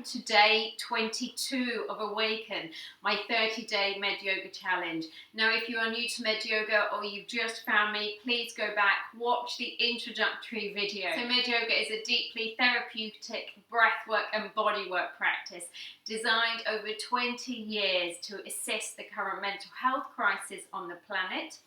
to day 22 of Awaken, my 30-day MedYoga challenge. Now, if you are new to MedYoga or you've just found me, please go back, watch the introductory video. So MedYoga is a deeply therapeutic breathwork and bodywork practice designed over 20 years to assist the current mental health crisis on the planet,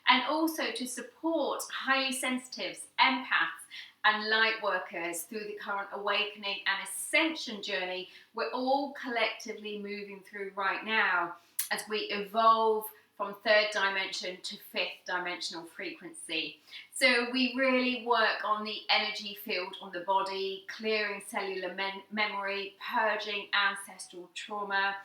and also to support highly sensitives, empaths, and light workers through the current awakening and ascension journey we're all collectively moving through right now as we evolve from third dimension to fifth dimensional frequency. So we really work on the energy field on the body, clearing cellular memory, purging ancestral trauma,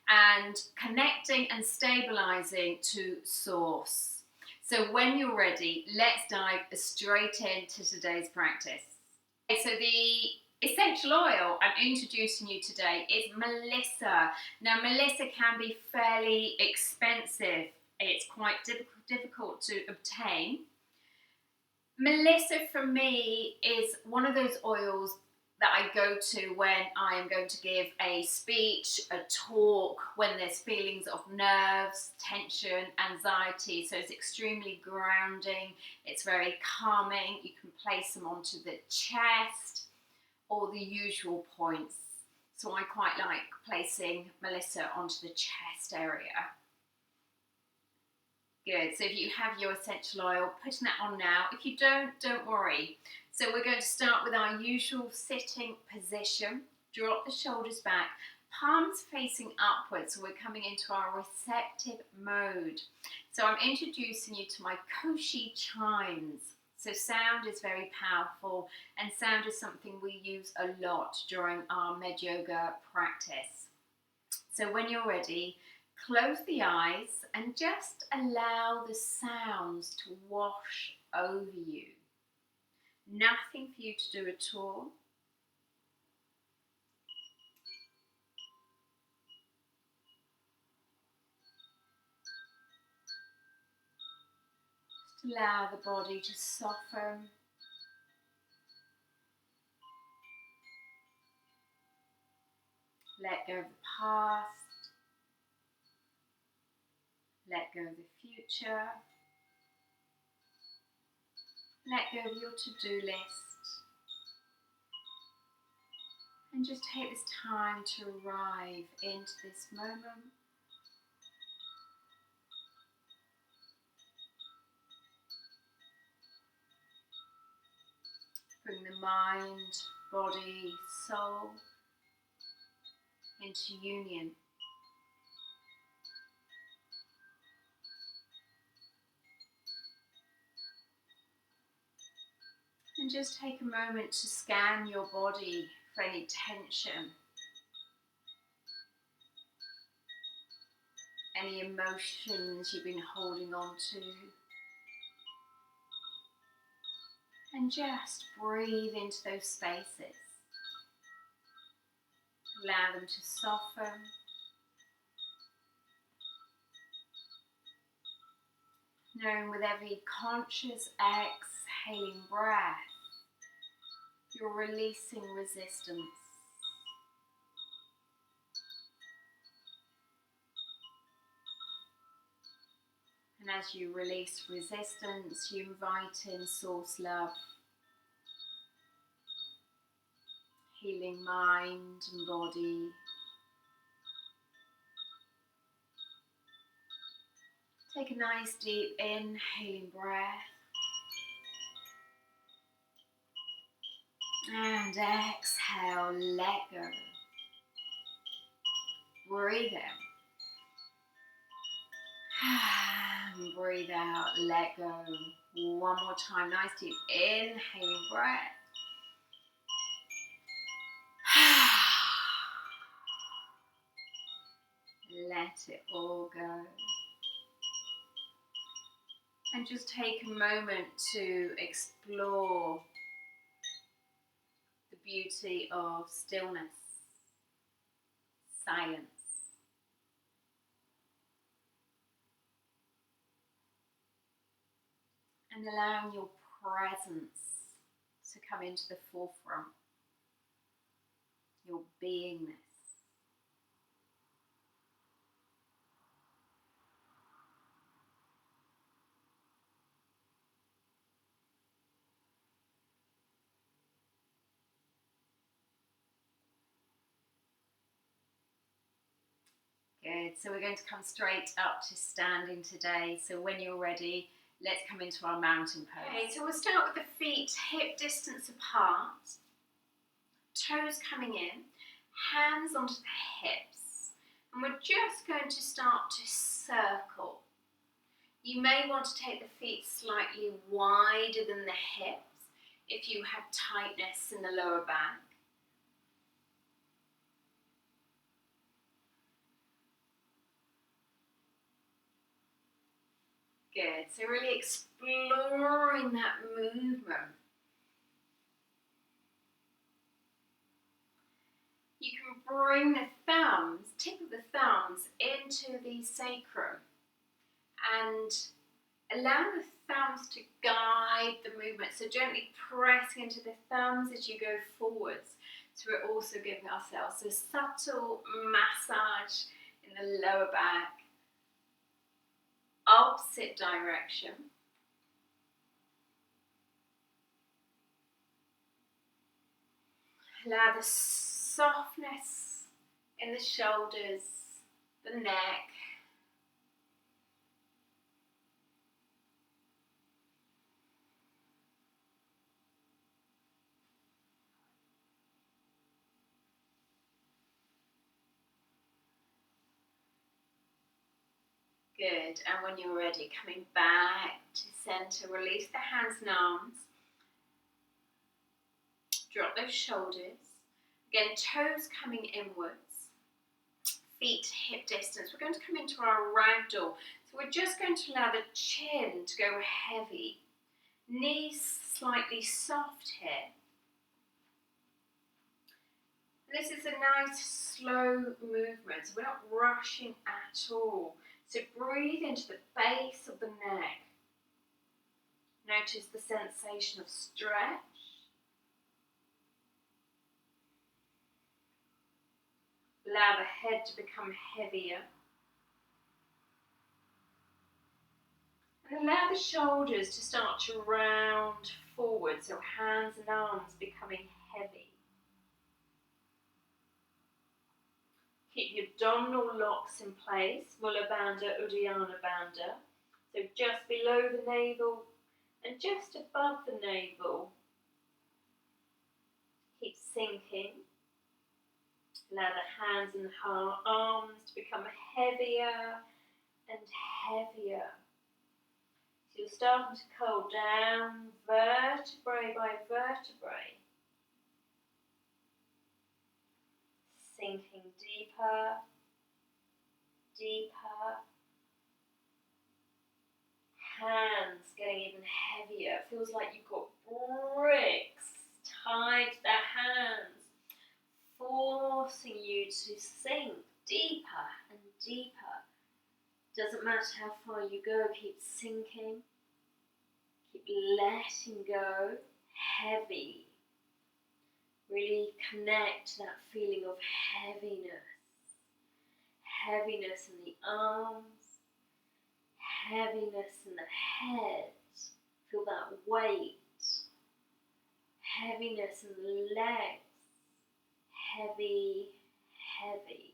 and connecting and stabilizing to source. So when you're ready, let's dive straight into today's practice. Okay, so the essential oil I'm introducing you today is Melissa. Now, Melissa can be fairly expensive. It's quite difficult to obtain. Melissa, for me, is one of those oils that I go to when I am going to give a speech, a talk, when there's feelings of nerves, tension, anxiety. So it's extremely grounding. It's very calming. You can place them onto the chest or the usual points. So I quite like placing Melissa onto the chest area. Good. So if you have your essential oil, putting that on now. If you don't worry. So we're going to start with our usual sitting position. Drop the shoulders back, palms facing upwards. So we're coming into our receptive mode. So I'm introducing you to my koshi chimes. So sound is very powerful, and sound is something we use a lot during our MedYoga practice. So when you're ready, close the eyes and just allow the sounds to wash over you. Nothing for you to do at all. Just allow the body to soften. Let go of the past. Let go of the future. Let go of your to-do list. And just take this time to arrive into this moment. Bring the mind, body, soul into union. And just take a moment to scan your body for any tension, any emotions you've been holding on to. And just breathe into those spaces. Allow them to soften. Knowing with every conscious exhaling breath, you're releasing resistance. And as you release resistance, you invite in source love, healing mind and body. Take a nice deep inhaling breath. And exhale, let go. Breathe in. And breathe out, let go. One more time, nice deep inhaling breath. Let it all go. And just take a moment to explore the beauty of stillness, silence. And allowing your presence to come into the forefront. your beingness. Good, so we're going to come straight up to standing today. So when you're ready, let's come into our mountain pose. Okay, so we'll start with the feet hip distance apart, toes coming in, hands onto the hips, and we're just going to start to circle. You may want to take the feet slightly wider than the hips if you have tightness in the lower back. Good, so really exploring that movement. You can bring the thumbs, tip of the thumbs, into the sacrum and allow the thumbs to guide the movement. So gently pressing into the thumbs as you go forwards. So we're also giving ourselves a subtle massage in the lower back. Opposite direction. Allow the softness in the shoulders, the neck. Good, and when you're ready, coming back to center, release the hands and arms. Drop those shoulders. Again, toes coming inwards. Feet hip distance. We're going to come into our ragdoll. So we're just going to allow the chin to go heavy. Knees slightly soft here. This is a nice slow movement, so we're not rushing at all. So breathe into the base of the neck. Notice the sensation of stretch. Allow the head to become heavier. And allow the shoulders to start to round forward, so hands and arms becoming heavy. Keep your abdominal locks in place, Mula Bandha, Uddiyana Bandha. So just below the navel and just above the navel. Keep sinking. Allow the hands and arms to become heavier and heavier. So you're starting to curl down vertebrae by vertebrae. Sinking deeper, deeper. Hands getting even heavier. It feels like you've got bricks tied to the hands, forcing you to sink deeper and deeper. Doesn't matter how far you go, keep sinking, keep letting go, heavy. Really connect to that feeling of heaviness. Heaviness in the arms, heaviness in the head. Feel that weight. Heaviness in the legs. Heavy, heavy.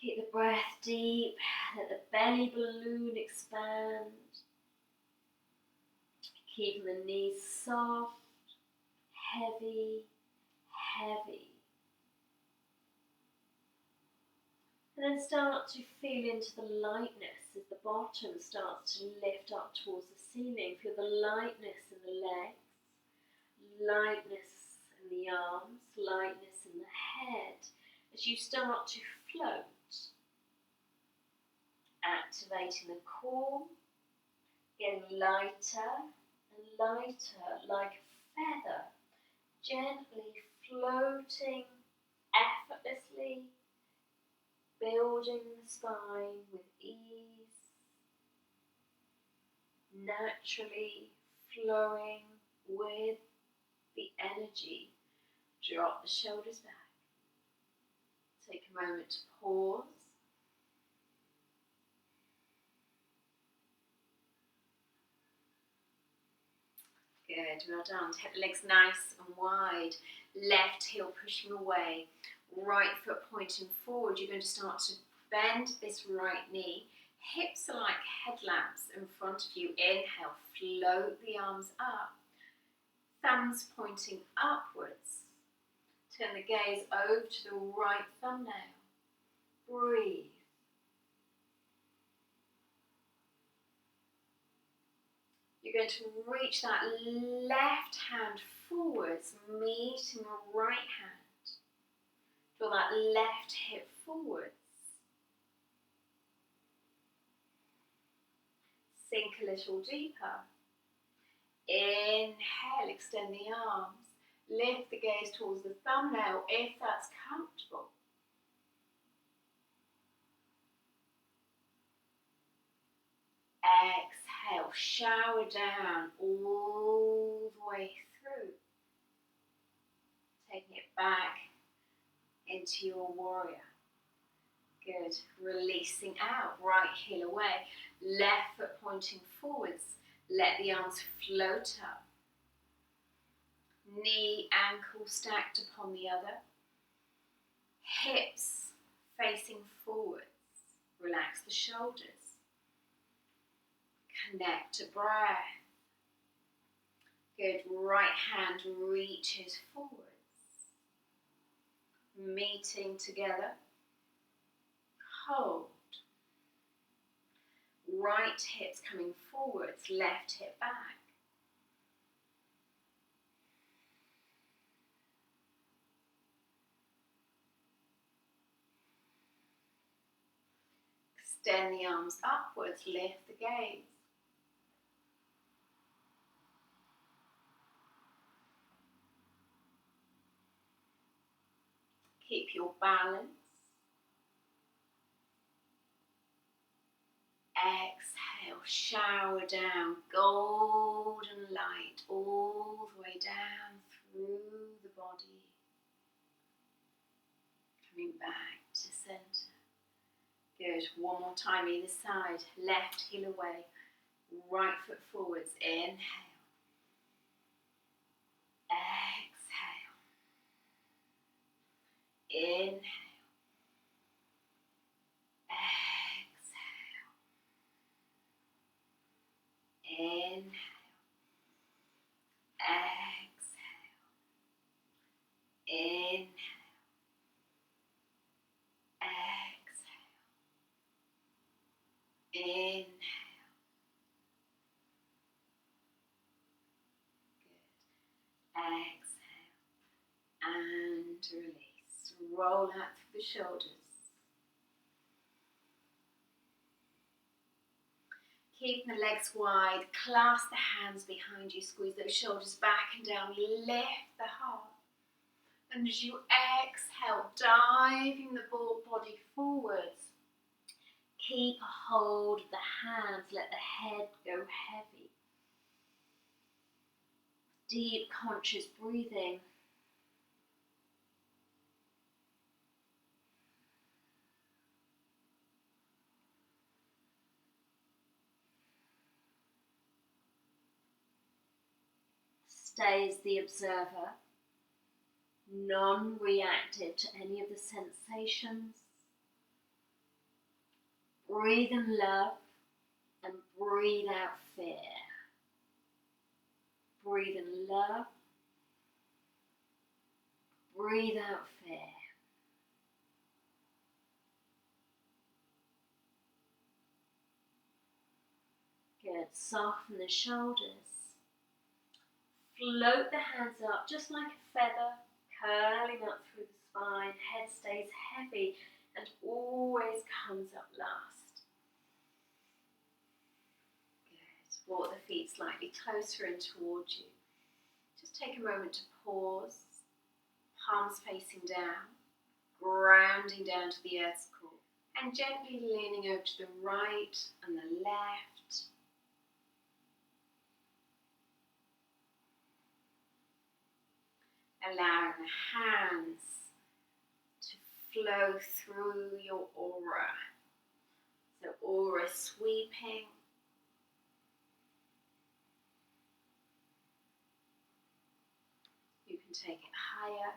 Keep the breath deep. Let the belly balloon expand. Keeping the knees soft, heavy, heavy. And then start to feel into the lightness as the bottom starts to lift up towards the ceiling. Feel the lightness in the legs, lightness in the arms, lightness in the head as you start to float. Activating the core, getting lighter and lighter like a feather, gently floating effortlessly, building the spine with ease, naturally flowing with the energy. Drop the shoulders back. Take a moment to pause. Good, well done. Take the legs nice and wide. Left heel pushing away. Right foot pointing forward. You're going to start to bend this right knee. Hips are like headlamps in front of you. Inhale, float the arms up. Thumbs pointing upwards. Turn the gaze over to the right thumbnail. Breathe. You're going to reach that left hand forwards, meeting the right hand. Draw that left hip forwards. Sink a little deeper. Inhale, extend the arms. Lift the gaze towards the thumbnail if that's comfortable. Exhale, shower down all the way through. Taking it back into your warrior. Good. Releasing out, right heel away. Left foot pointing forwards. Let the arms float up. Knee, ankle stacked upon the other. Hips facing forwards. Relax the shoulders. Connect to breath. Good. Right hand reaches forwards. Meeting together. Hold. Right hip's coming forwards, left hip back. Extend the arms upwards, lift the gaze. Keep your balance. Exhale, shower down golden light all the way down through the body. Coming back to center. Good. One more time either side. Left heel away. Right foot forwards. Inhale. Exhale. Inhale. Inhale, exhale, inhale, exhale, inhale. Good. Exhale and release. Roll out through the shoulders. Keep the legs wide, clasp the hands behind you, squeeze those shoulders back and down, lift the heart. And as you exhale, diving the body forwards, keep a hold of the hands, let the head go heavy. Deep conscious breathing. Stay as the observer, non-reactive to any of the sensations. Breathe in love and breathe out fear. Breathe in love, breathe out fear. Good. Soften the shoulders. Float the hands up just like a feather, curling up through the spine. Head stays heavy and always comes up last. Good. Walk the feet slightly closer in towards you. Just take a moment to pause. Palms facing down, grounding down to the earth's core. And gently leaning over to the right and the left. allowing the hands to flow through your aura. So aura sweeping. You can take it higher.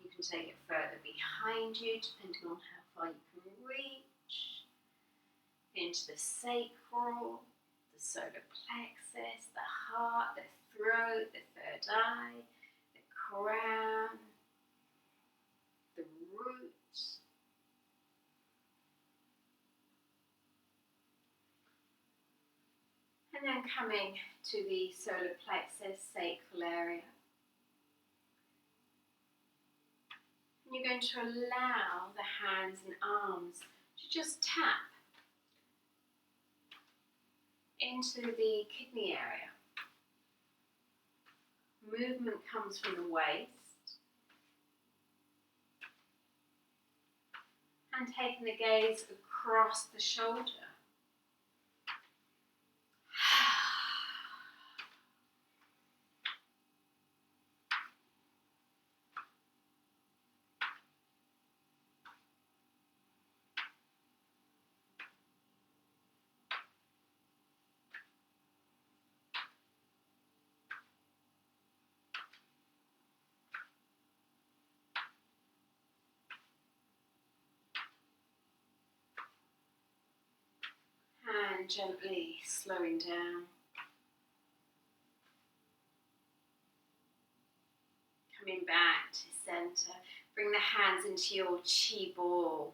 You can take it further behind you, depending on how far you can reach. Into the sacral, the solar plexus, the heart, the throat, the third eye, the crown, the roots. And then coming to the solar plexus, sacral area. And you're going to allow the hands and arms to just tap into the kidney area. Movement comes from the waist. And taking the gaze across the shoulder. And gently slowing down. Coming back to center. Bring the hands into your chi ball.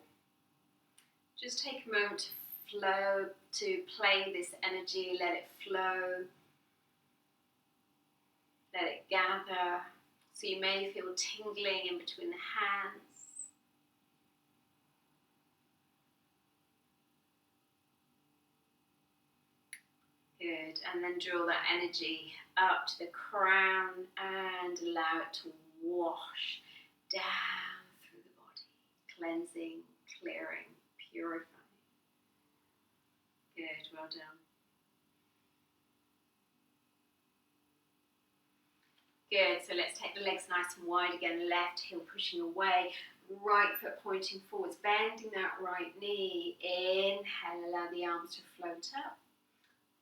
Just take a moment to flow, to play this energy. Let it flow. Let it gather. So you may feel tingling in between the hands. Good, and then draw that energy up to the crown and allow it to wash down through the body, cleansing, clearing, purifying. Good, well done. Good, so let's take the legs nice and wide again, left heel pushing away, right foot pointing forwards, bending that right knee. Inhale, allow the arms to float up.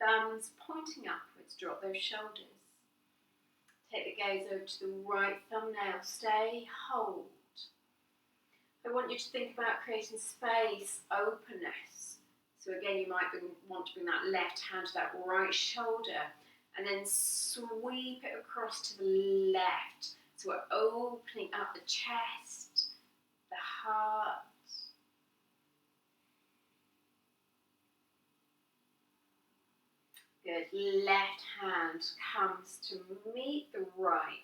Thumbs pointing upwards, drop those shoulders. Take the gaze over to the right thumbnail, stay, hold. I want you to think about creating space, openness. So again, you might want to bring that left hand to that right shoulder and then sweep it across to the left. So we're opening up the chest, the heart. Good, left hand comes to meet the right.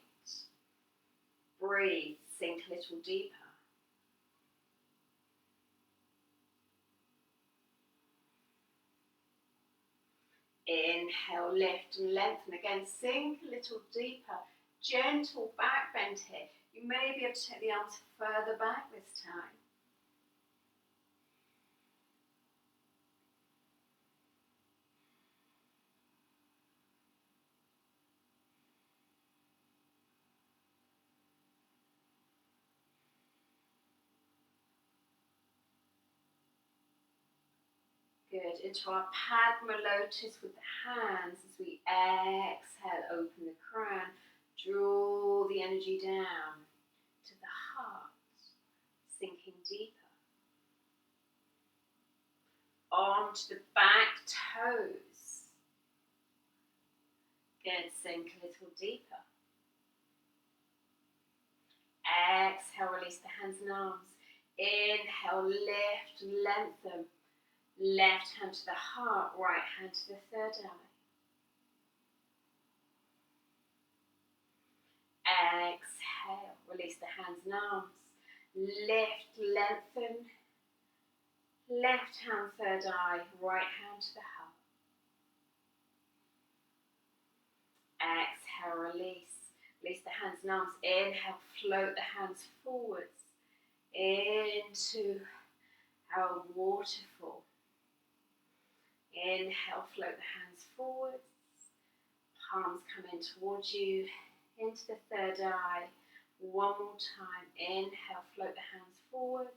Breathe, sink a little deeper. Inhale, lift and lengthen again, sink a little deeper. Gentle back bend here. You may be able to take the arms further back this time. Good, into our Padma Lotus with the hands as we exhale, open the crown, draw the energy down to the heart, sinking deeper. Onto the back toes. Good, sink a little deeper. Exhale, release the hands and arms. Inhale, lift and lengthen. Left hand to the heart, right hand to the third eye. Exhale, release the hands and arms. Lift, lengthen. Left hand, third eye, right hand to the heart. Exhale, release. Release the hands and arms. Inhale, float the hands forwards into our waterfall. Inhale, float the hands forwards. Palms come in towards you, into the third eye. One more time. Inhale, float the hands forwards.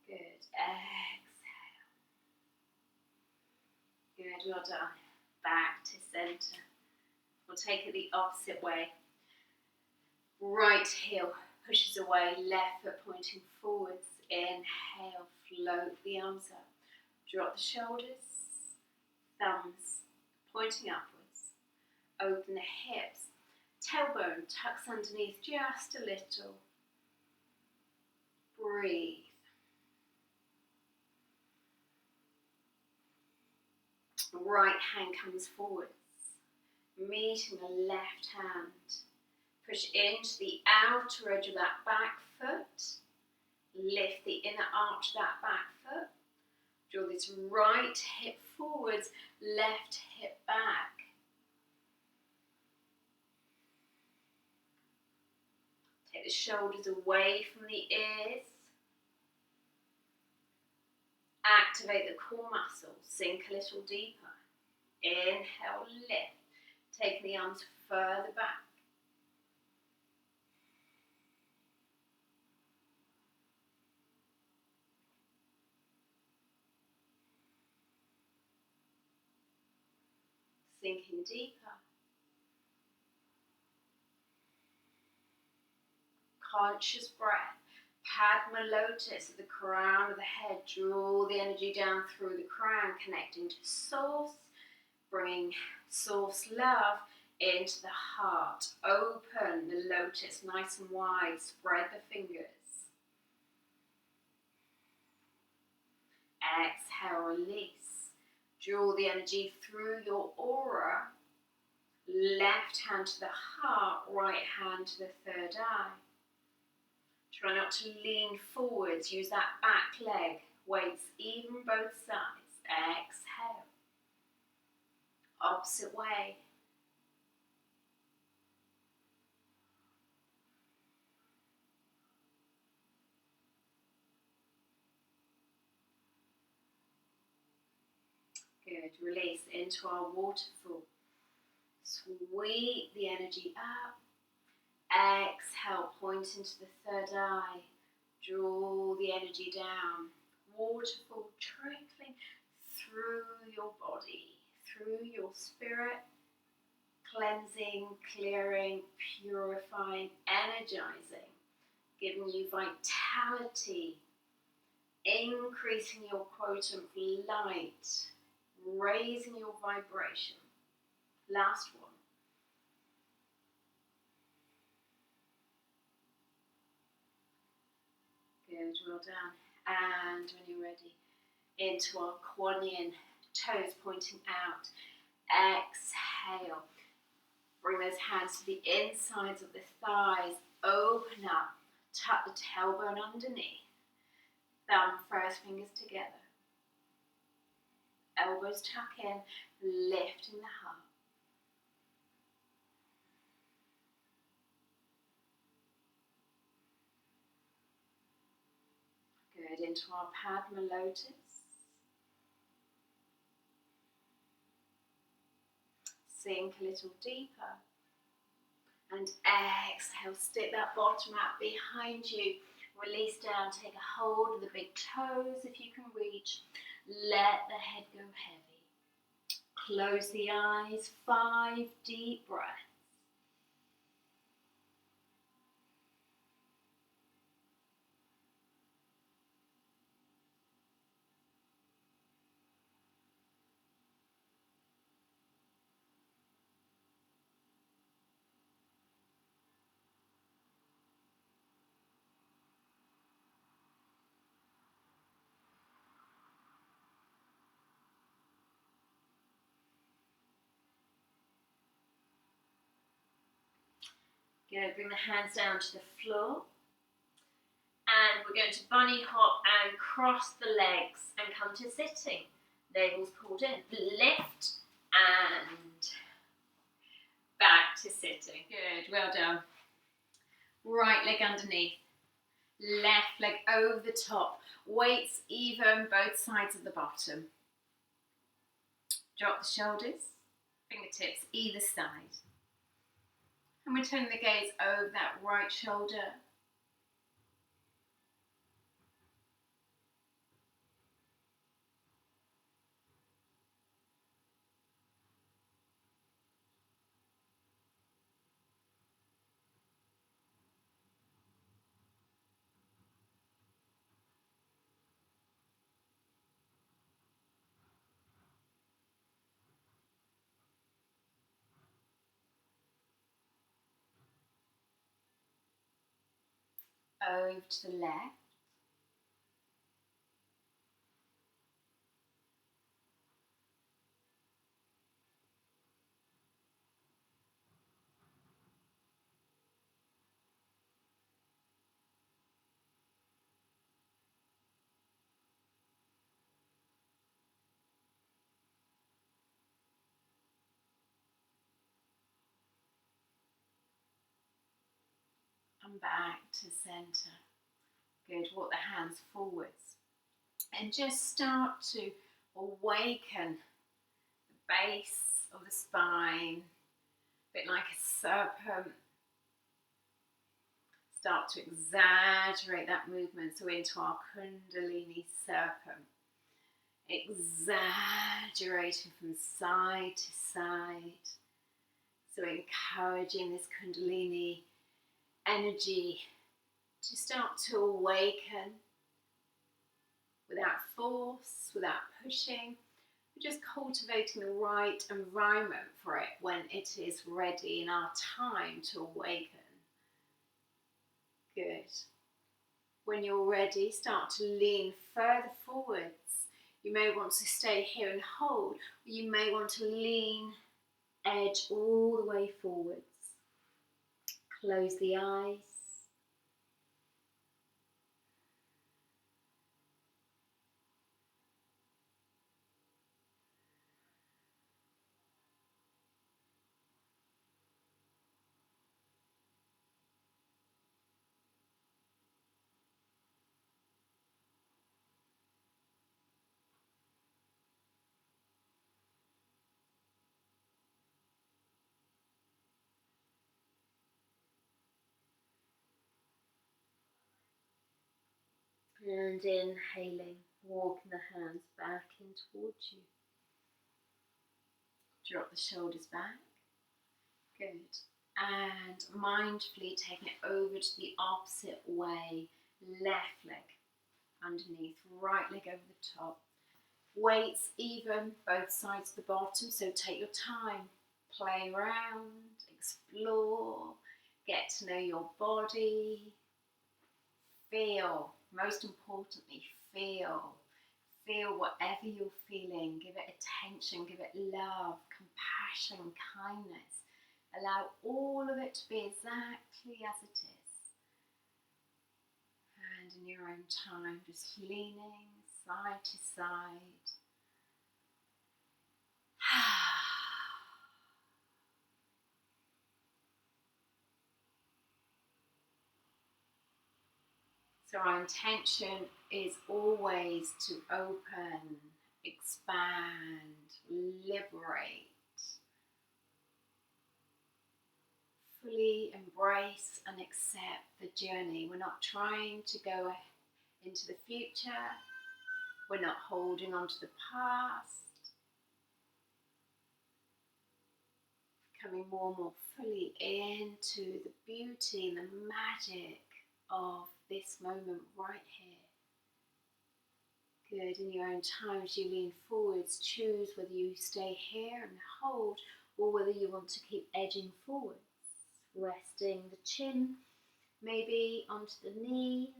Good. Exhale. Good, well done. Back to center. We'll take it the opposite way. Right heel pushes away, left foot pointing forwards. Inhale, float the arms up. Drop the shoulders, thumbs pointing upwards. Open the hips. Tailbone tucks underneath just a little. Breathe. Right hand comes forwards, meeting the left hand. Push into the outer edge of that back foot. Lift the inner arch of that back foot. Draw this right hip forwards, left hip back. Take the shoulders away from the ears. Activate the core muscles. Sink a little deeper. Inhale, lift. Take the arms further back. Sinking deeper. Conscious breath. Padma Lotus at the crown of the head. Draw the energy down through the crown, connecting to source. Bringing source love into the heart. Open the lotus nice and wide. Spread the fingers. Exhale, release. Draw the energy through your aura. Left hand to the heart, right hand to the third eye. Try not to lean forwards. Use that back leg. Weights even both sides. Exhale. Opposite way. Good. Release into our waterfall. Sweep the energy up. Exhale, point into the third eye. Draw the energy down. Waterfall trickling through your body, through your spirit, cleansing, clearing, purifying, energizing, giving you vitality, increasing your quotient of light, raising your vibration. Last one. Good, well done. And when you're ready, into our Kuan Yin, toes pointing out. Exhale. Bring those hands to the insides of the thighs. Open up. Tuck the tailbone underneath. Thumb, first fingers together. Elbows tuck in, lifting the heart. Good, into our Padma Lotus. Sink a little deeper. And exhale, stick that bottom out behind you. Release down, take a hold of the big toes if you can reach. Let the head go heavy. Close the eyes, 5 deep breaths. Good, bring the hands down to the floor. And we're going to bunny hop and cross the legs and come to sitting. Navel's pulled in. Lift and back to sitting. Good, well done. Right leg underneath. Left leg over the top. Weights even, both sides of the bottom. Drop the shoulders. Fingertips either side. And return the gaze over that right shoulder. Over to the left. And back to centre. Good, walk the hands forwards. And just start to awaken the base of the spine, a bit like a serpent. Start to exaggerate that movement, so into our Kundalini serpent. Exaggerating from side to side. So encouraging this Kundalini energy to start to awaken without force, without pushing. We're just cultivating the right environment for it when it is ready in our time to awaken. Good. When you're ready, start to lean further forwards. You may want to stay here and hold, or you may want to lean, edge all the way forwards. Close the eyes. And inhaling, walking the hands back in towards you. Drop the shoulders back. Good. And mindfully taking it over to the opposite way. Left leg underneath, right leg over the top. Weights even, both sides of the bottom, so take your time. Play around, explore, get to know your body. Feel, most importantly, feel. Feel whatever you're feeling. Give it attention, give it love, compassion, kindness. Allow all of it to be exactly as it is. And in your own time, just leaning side to side. So our intention is always to open, expand, liberate. Fully embrace and accept the journey. We're not trying to go into the future. We're not holding on to the past. Coming more and more fully into the beauty and the magic of this moment right here. Good, in your own time as you lean forwards, choose whether you stay here and hold or whether you want to keep edging forwards. Resting the chin maybe onto the knee,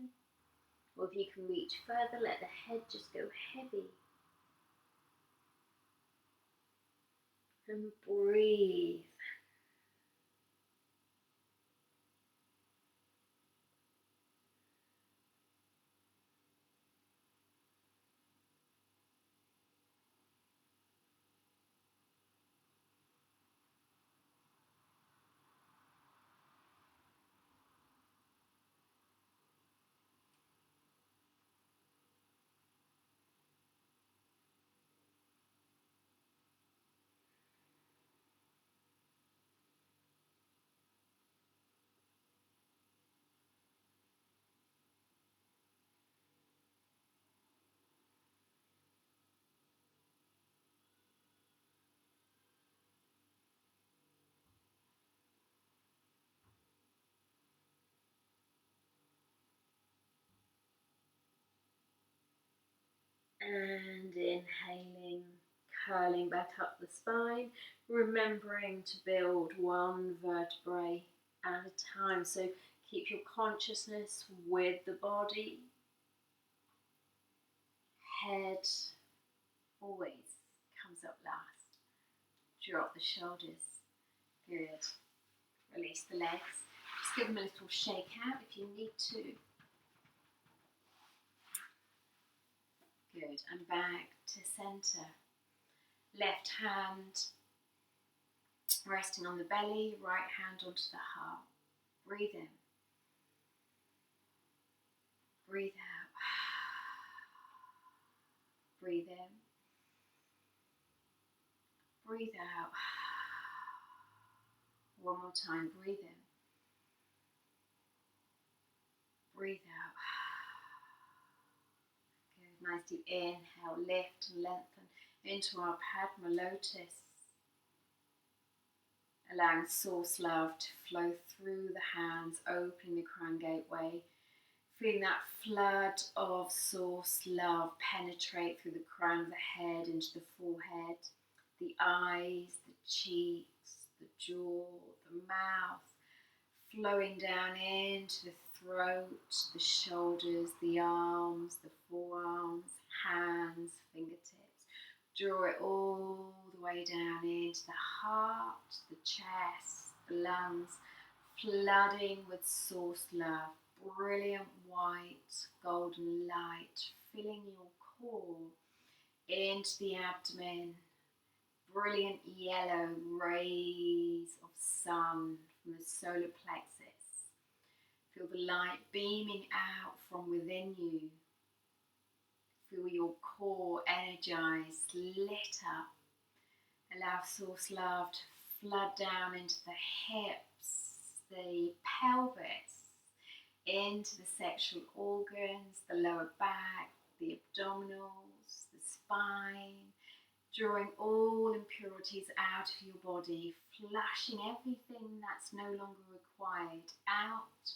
or if you can reach further, let the head just go heavy. And breathe. And inhaling, curling back up the spine, remembering to build one vertebrae at a time. So keep your consciousness with the body. Head always comes up last. Drop the shoulders. Good. Release the legs. Just give them a little shake out if you need to. Good. And back to center. Left hand resting on the belly, right hand onto the heart. Breathe in. Breathe out. Breathe in. Breathe out. One more time. Breathe in. Breathe out. Good. Nice deep inhale. Lift and lengthen into our Padma Lotus. Allowing source love to flow through the hands, opening the crown gateway. Feeling that flood of source love penetrate through the crown of the head into the forehead, the eyes, the cheeks, the jaw, the mouth, flowing down into the throat, the shoulders, the arms, the forearms, hands, fingertips. Draw it all the way down into the heart, the chest, the lungs, flooding with source love. Brilliant white, golden light, filling your core into the abdomen. Brilliant yellow rays of sun from the solar plexus. Feel the light beaming out from within you. Feel your core energized, lit up. Allow source love to flood down into the hips, the pelvis, into the sexual organs, the lower back, the abdominals, the spine, drawing all impurities out of your body, flushing everything that's no longer required out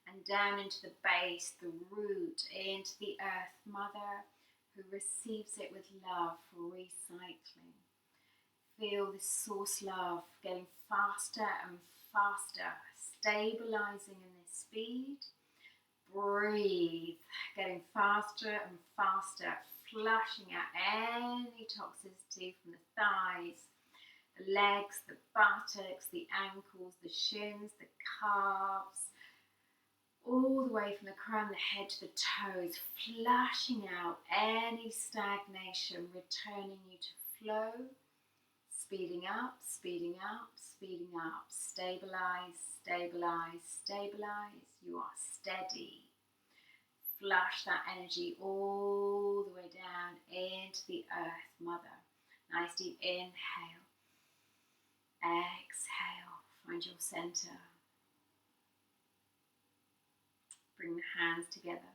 and down into the base, the root, into the earth mother who receives it with love for recycling. Feel this source love getting faster and faster, stabilizing in this speed. Breathe, getting faster and faster, flushing out any toxicity from the thighs, the legs, the buttocks, the ankles, the shins, the calves, all the way from the crown of the head to the toes, flushing out any stagnation, returning you to flow, speeding up, speeding up, speeding up, stabilize, stabilize, stabilize. You are steady. Flush that energy all the way down into the earth mother. Nice deep inhale. Exhale. Find your center. Bring the hands together.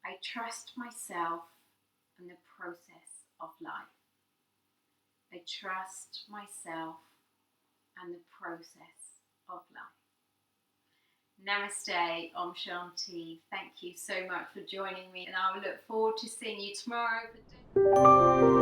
I trust myself and the process of life. I trust myself and the process of life. Namaste, Om Shanti. Thank you so much for joining me, and I will look forward to seeing you tomorrow.